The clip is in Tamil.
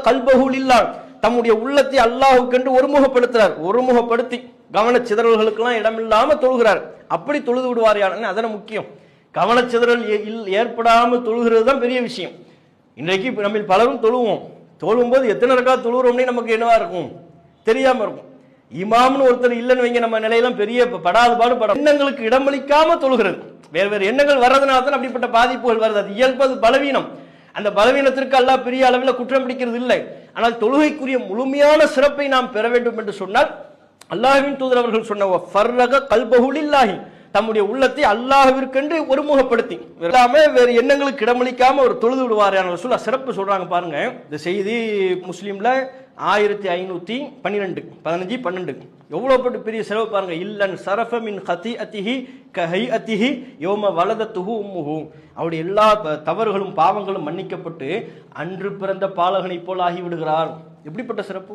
கல்பஹுலில்லாஹ் தம்முடைய உள்ளத்தை அல்லாஹ்வுக்கென்று ஒருமுகப்படுத்துறார். ஒருமுகப்படுத்தி கவனச்சிதறல்களுக்கெல்லாம் இடமில்லாம தொழுகிறார். அப்படி தொழுது விடுவார். அதன முக்கியம். கவனச்சிதறல் ஏற்படாம தொழுகிறது தான் பெரிய விஷயம். இன்றைக்கு நம்ம பலரும் தொழுவோம். தொழும்போது எத்தனை ரக்காத் தொழுகிறோம்னே நமக்கு என்னவா இருக்கும் தெரியாம இருக்கும். இமாம்னு ஒருத்தர் இல்லைன்னு வைங்க, நம்ம நிலையெல்லாம் பெரிய படாது பாடு எண்ணங்களுக்கு இடமளிக்காம தொழுகிறது. வேறு வேறு எண்ணங்கள் வர்றதுனால தான் அப்படிப்பட்ட பாதிப்புகள் வருது. அது இயல்பது பலவீனம். அந்த பலவீனத்திற்கு அல்லாஹ் பெரிய அளவில் குற்றம் பிடிக்கிறது இல்லை. ஆனால் தொழுகைக்குரிய முழுமையான சிறப்பை நாம் பெற வேண்டும் என்று சொன்னால் அல்லாஹ்வின் தூதர் அவர்கள் சொன்ன ஃபர்ரக கல்பஹுலில்லாஹி தம்முடைய உள்ளத்தை அல்லாஹ்விற்கென்று ஒருமுகப்படுத்தி எல்லாமே வேறு எண்ணங்களுக்கு இடமளிக்காம ஒரு தொழுது விடுவார் சொல்ல சிறப்பு சொல்றாங்க பாருங்க. இந்த செய்தி முஸ்லீம்ல 1512 15-12 எவ்வளவு பெரிய சிறப்பு பாருங்க. இல்லன் சரஃப மின் ஹதீஅத்திஹி கஹைஅத்திஹி யௌம வலதத்துஹு உம்முஹு அவருடைய எல்லா தவறுகளும் பாவங்களும் மன்னிக்கப்பட்டு அன்று பிறந்த பாலகனை போல் ஆகிவிடுகிறார். எப்படிப்பட்ட சிறப்பு!